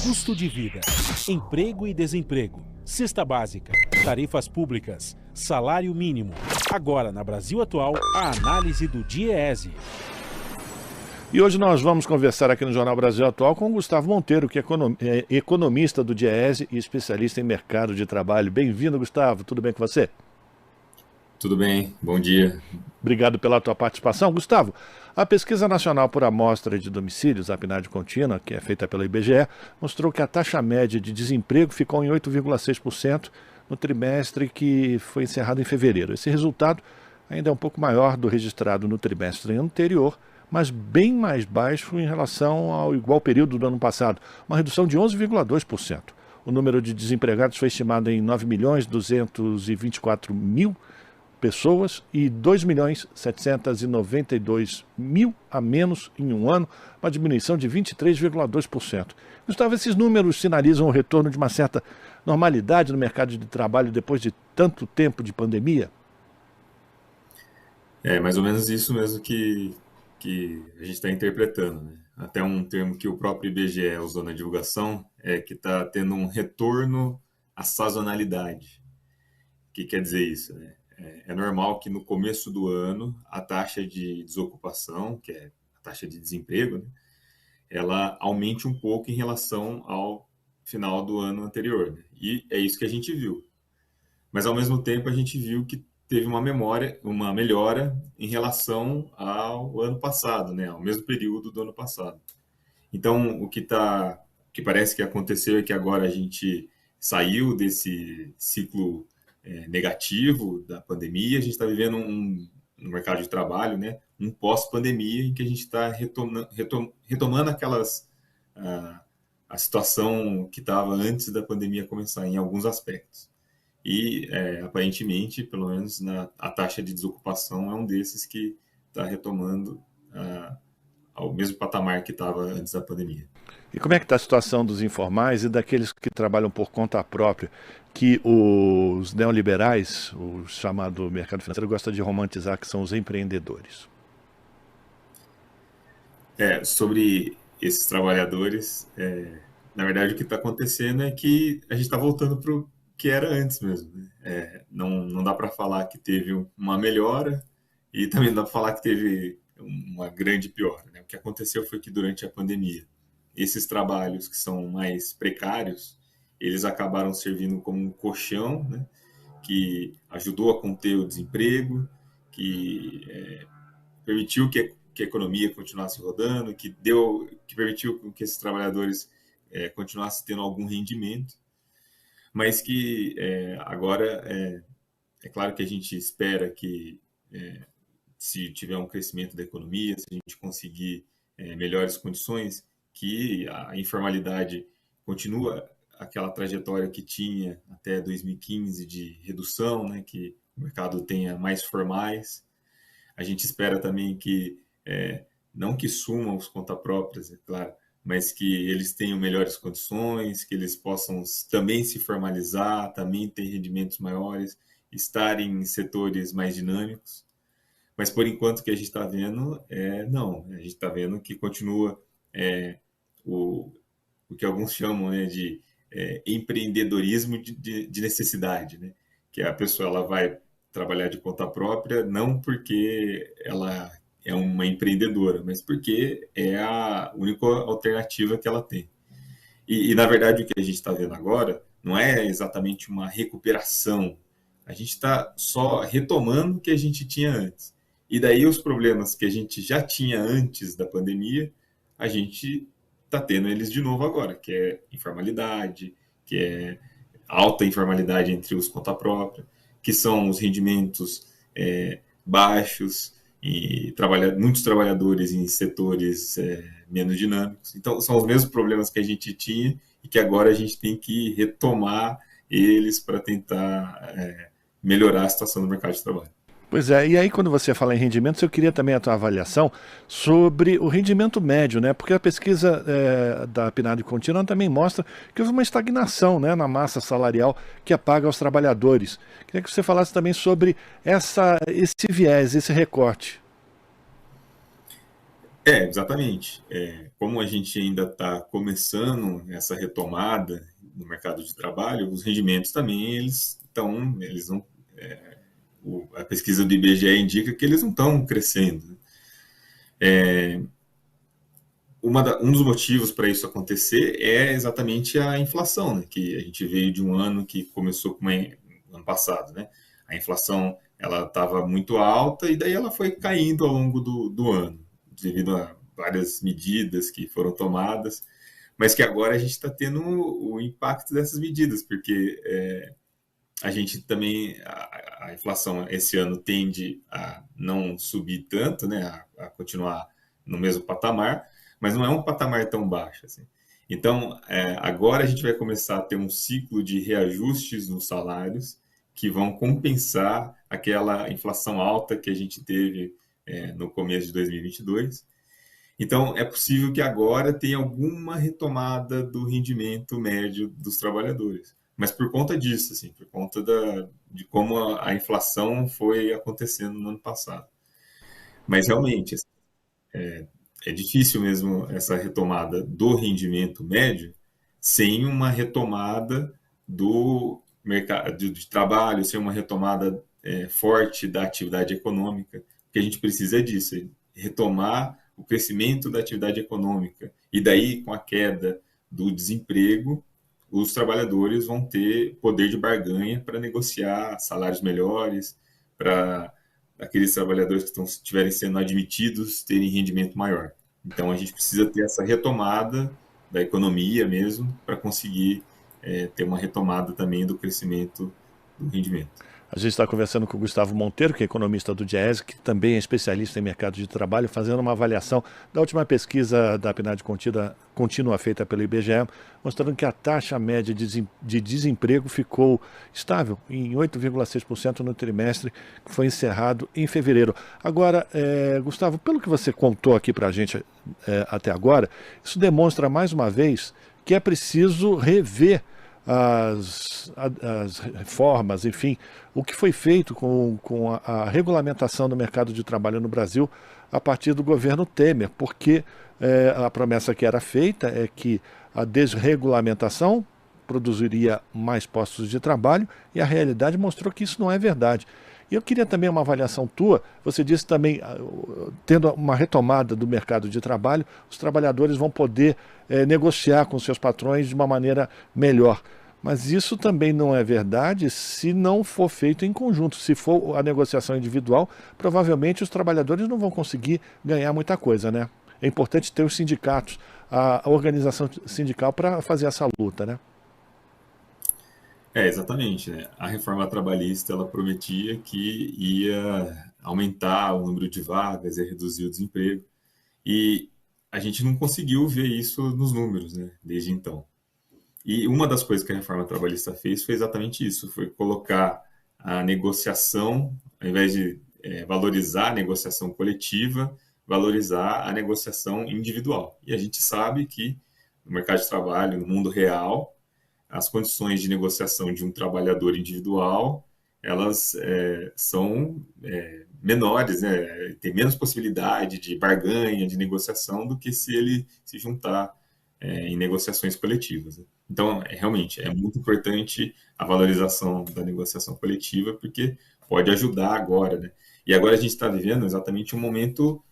Custo de vida, emprego e desemprego, cesta básica, tarifas públicas, salário mínimo. Agora, na Brasil Atual, a análise do DIEESE. E hoje nós vamos conversar aqui no Jornal Brasil Atual com o Gustavo Monteiro, que é economista do DIEESE e especialista em mercado de trabalho. Bem-vindo, Gustavo. Tudo bem com você? Tudo bem, bom dia. Obrigado pela tua participação. Gustavo, a Pesquisa Nacional por Amostra de Domicílios, a PNAD contínua, que é feita pela IBGE, mostrou que a taxa média de desemprego ficou em 8,6% no trimestre que foi encerrado em fevereiro. Esse resultado ainda é um pouco maior do registrado no trimestre anterior, mas bem mais baixo em relação ao igual período do ano passado, uma redução de 11,2%. O número de desempregados foi estimado em 9.224.000 pessoas e 2.792.000 a menos em um ano, uma diminuição de 23,2%. Gustavo, esses números sinalizam o retorno de uma certa normalidade no mercado de trabalho depois de tanto tempo de pandemia? É mais ou menos isso mesmo que a gente está interpretando, né? Até um termo que o próprio IBGE usou na divulgação é que está tendo um retorno à sazonalidade. O que quer dizer isso, né? É normal que no começo do ano a taxa de desocupação, que é a taxa de desemprego, né, ela aumente um pouco em relação ao final do ano anterior, né? E é isso que a gente viu. Mas ao mesmo tempo a gente viu que teve uma melhora em relação ao ano passado, né, ao mesmo período do ano passado. Então o que parece que aconteceu é que agora a gente saiu desse ciclo negativo da pandemia, a gente está vivendo no mercado de trabalho, né, um pós-pandemia em que a gente está retomando a situação que estava antes da pandemia começar em alguns aspectos. E aparentemente, pelo menos a taxa de desocupação é um desses que está retomando ao mesmo patamar que estava antes da pandemia. E como é que está a situação dos informais e daqueles que trabalham por conta própria, que os neoliberais, o chamado mercado financeiro, gosta de romantizar, que são os empreendedores? Sobre esses trabalhadores, na verdade o que está acontecendo é que a gente está voltando para o que era antes mesmo, né? Não dá para falar que teve uma melhora e também não dá para falar que teve uma grande piora, né? O que aconteceu foi que durante a pandemia, esses trabalhos que são mais precários, eles acabaram servindo como um colchão, né, que ajudou a conter o desemprego, que permitiu que a economia continuasse rodando, que permitiu que esses trabalhadores continuassem tendo algum rendimento, mas que agora é claro que a gente espera que se tiver um crescimento da economia, se a gente conseguir melhores condições, que a informalidade continua aquela trajetória que tinha até 2015 de redução, né, que o mercado tenha mais formais. A gente espera também que, não que sumam os conta próprias, é claro, mas que eles tenham melhores condições, que eles possam também se formalizar, também ter rendimentos maiores, estarem em setores mais dinâmicos. Mas, por enquanto, o que a gente está vendo não. A gente está vendo que continua o que alguns chamam, né, de empreendedorismo de necessidade, né? Que a pessoa ela vai trabalhar de conta própria não porque ela é uma empreendedora, mas porque é a única alternativa que ela tem. E na verdade, o que a gente está vendo agora não é exatamente uma recuperação. A gente está só retomando o que a gente tinha antes. E daí os problemas que a gente já tinha antes da pandemia, a gente está tendo eles de novo agora, que é informalidade, que é alta informalidade entre os conta própria, que são os rendimentos baixos e muitos trabalhadores em setores menos dinâmicos. Então, são os mesmos problemas que a gente tinha e que agora a gente tem que retomar eles para tentar melhorar a situação do mercado de trabalho. Pois é, e aí quando você fala em rendimentos, eu queria também a tua avaliação sobre o rendimento médio, né? Porque a pesquisa da PNAD contínua também mostra que houve uma estagnação, né, na massa salarial que é paga aos trabalhadores. Queria que você falasse também sobre esse viés, esse recorte. Exatamente. Como a gente ainda está começando essa retomada no mercado de trabalho, os rendimentos também, eles não, a pesquisa do IBGE indica que eles não estão crescendo, né? Um dos motivos para isso acontecer é exatamente a inflação, né? Que a gente veio de um ano que começou com ano passado, né? A inflação ela estava muito alta e daí ela foi caindo ao longo do ano, devido a várias medidas que foram tomadas, mas que agora a gente está tendo o impacto dessas medidas, porque a gente também, a inflação esse ano tende a não subir tanto, né? A continuar no mesmo patamar, mas não é um patamar tão baixo assim. Então, agora a gente vai começar a ter um ciclo de reajustes nos salários que vão compensar aquela inflação alta que a gente teve no começo de 2022. Então, é possível que agora tenha alguma retomada do rendimento médio dos trabalhadores. Mas por conta disso, assim, por conta de como a inflação foi acontecendo no ano passado. Mas realmente, assim, é difícil mesmo essa retomada do rendimento médio sem uma retomada do mercado de trabalho, sem uma retomada forte da atividade econômica, porque a gente precisa disso, retomar o crescimento da atividade econômica. E daí, com a queda do desemprego, os trabalhadores vão ter poder de barganha para negociar salários melhores, para aqueles trabalhadores que estiverem sendo admitidos terem rendimento maior. Então, a gente precisa ter essa retomada da economia mesmo para conseguir ter uma retomada também do crescimento do rendimento. A gente está conversando com o Gustavo Monteiro, que é economista do Diese, que também é especialista em mercado de trabalho, fazendo uma avaliação da última pesquisa da PNAD contínua feita pelo IBGE, mostrando que a taxa média de desemprego ficou estável em 8,6% no trimestre, que foi encerrado em fevereiro. Agora, Gustavo, pelo que você contou aqui para a gente até agora, isso demonstra mais uma vez que é preciso rever as reformas, enfim, o que foi feito com a regulamentação do mercado de trabalho no Brasil a partir do governo Temer, porque a promessa que era feita é que a desregulamentação produziria mais postos de trabalho e a realidade mostrou que isso não é verdade. E eu queria também uma avaliação tua, você disse também, tendo uma retomada do mercado de trabalho, os trabalhadores vão poder negociar com seus patrões de uma maneira melhor. Mas isso também não é verdade se não for feito em conjunto. Se for a negociação individual, provavelmente os trabalhadores não vão conseguir ganhar muita coisa, né? É importante ter os sindicatos, a organização sindical para fazer essa luta, né? Exatamente, né? A reforma trabalhista ela prometia que ia aumentar o número de vagas, ia reduzir o desemprego, e a gente não conseguiu ver isso nos números, né? Desde então. E uma das coisas que a reforma trabalhista fez foi exatamente isso, foi colocar a negociação, ao invés de valorizar a negociação coletiva, valorizar a negociação individual. E a gente sabe que no mercado de trabalho, no mundo real, as condições de negociação de um trabalhador individual, elas são menores, né? Tem menos possibilidade de barganha, de negociação, do que se ele se juntar em negociações coletivas, né? Então, realmente, é muito importante a valorização da negociação coletiva, porque pode ajudar agora, né? E agora a gente está vivendo exatamente um momento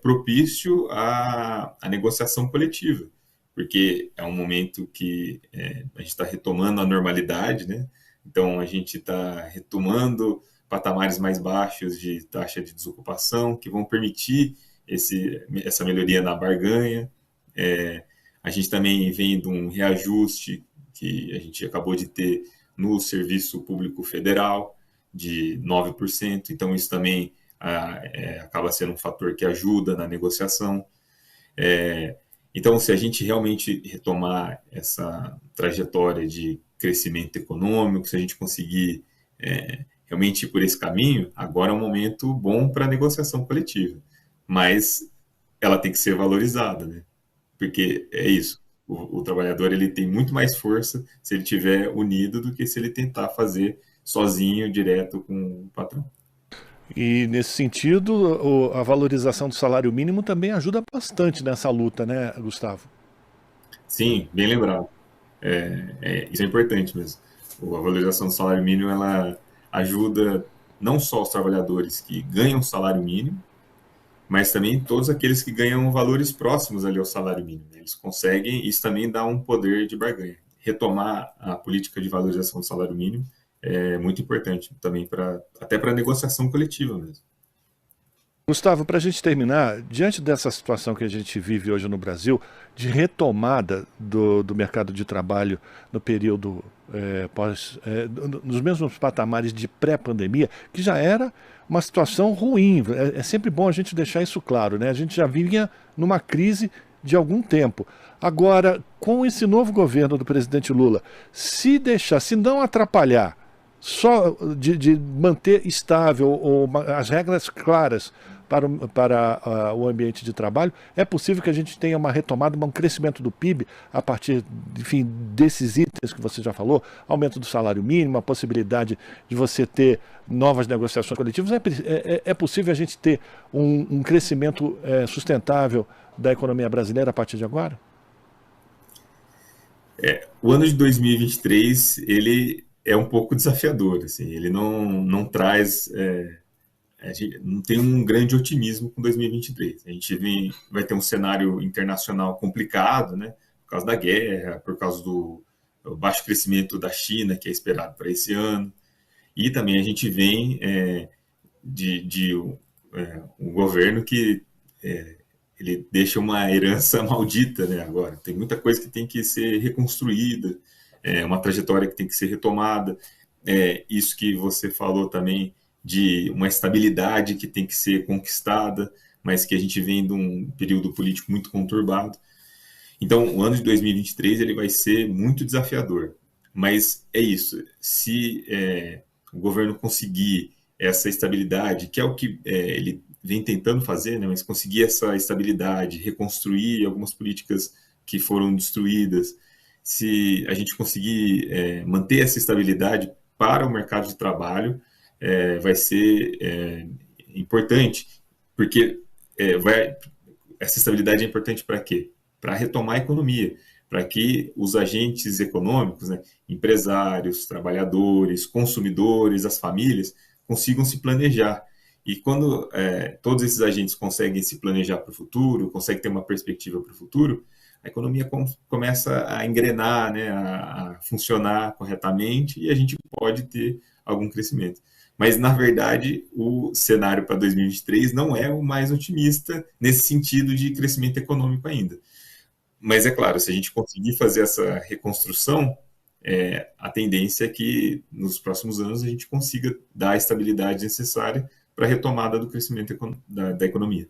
propício à negociação coletiva, porque é um momento que a gente está retomando a normalidade, né? Então, a gente está retomando patamares mais baixos de taxa de desocupação, que vão permitir essa melhoria na barganha. A gente também vem de um reajuste que a gente acabou de ter no Serviço Público Federal, de 9%, então isso também acaba sendo um fator que ajuda na negociação. Então, se a gente realmente retomar essa trajetória de crescimento econômico, se a gente conseguir realmente ir por esse caminho, agora é um momento bom para a negociação coletiva, mas ela tem que ser valorizada, né? Porque é isso, o trabalhador ele tem muito mais força se ele estiver unido do que se ele tentar fazer sozinho, direto com o patrão. E nesse sentido, a valorização do salário mínimo também ajuda bastante nessa luta, né, Gustavo? Sim, bem lembrado. Isso é importante mesmo. A valorização do salário mínimo, ela ajuda não só os trabalhadores que ganham salário mínimo, mas também todos aqueles que ganham valores próximos ali ao salário mínimo. Eles conseguem, isso também dá um poder de barganha. Retomar a política de valorização do salário mínimo é muito importante também, até para a negociação coletiva mesmo. Gustavo, para a gente terminar, diante dessa situação que a gente vive hoje no Brasil, de retomada do mercado de trabalho no período nos mesmos patamares de pré-pandemia, que já era uma situação ruim, é sempre bom a gente deixar isso claro, né? A gente já vinha numa crise de algum tempo. Agora, com esse novo governo do presidente Lula, se não atrapalhar, só de manter estável ou as regras claras para o ambiente de trabalho, é possível que a gente tenha uma retomada, um crescimento do PIB a partir, enfim, desses itens que você já falou, aumento do salário mínimo, a possibilidade de você ter novas negociações coletivas. É possível a gente ter um crescimento sustentável da economia brasileira a partir de agora? O ano de 2023, ele é um pouco desafiador, assim, ele não traz... a gente não tem um grande otimismo com 2023. A gente vai ter um cenário internacional complicado, né, por causa da guerra, por causa do baixo crescimento da China, que é esperado para esse ano, e também a gente vem um governo que ele deixa uma herança maldita, né, agora. Tem muita coisa que tem que ser reconstruída, uma trajetória que tem que ser retomada. Isso que você falou também, de uma estabilidade que tem que ser conquistada, mas que a gente vem de um período político muito conturbado. Então, o ano de 2023 ele vai ser muito desafiador. Mas é isso, se o governo conseguir essa estabilidade, que é o que ele vem tentando fazer, né, mas conseguir essa estabilidade, reconstruir algumas políticas que foram destruídas, se a gente conseguir manter essa estabilidade para o mercado de trabalho, vai ser importante, porque essa estabilidade é importante para quê? Para retomar a economia, para que os agentes econômicos, né, empresários, trabalhadores, consumidores, as famílias, consigam se planejar. E quando todos esses agentes conseguem se planejar para o futuro, conseguem ter uma perspectiva para o futuro, a economia começa a engrenar, né, a funcionar corretamente, e a gente pode ter algum crescimento. Mas, na verdade, o cenário para 2023 não é o mais otimista nesse sentido de crescimento econômico ainda. Mas, é claro, se a gente conseguir fazer essa reconstrução, a tendência é que nos próximos anos a gente consiga dar a estabilidade necessária para a retomada do crescimento da economia.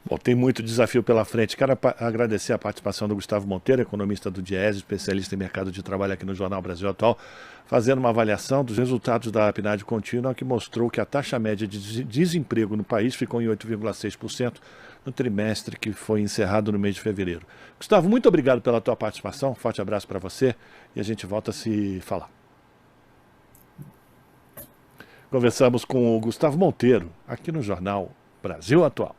Bom, tem muito desafio pela frente. Quero agradecer a participação do Gustavo Monteiro, economista do Diese, especialista em mercado de trabalho aqui no Jornal Brasil Atual, fazendo uma avaliação dos resultados da PNAD contínua, que mostrou que a taxa média de desemprego no país ficou em 8,6% no trimestre que foi encerrado no mês de fevereiro. Gustavo, muito obrigado pela tua participação, forte abraço para você e a gente volta a se falar. Conversamos com o Gustavo Monteiro, aqui no Jornal Brasil Atual.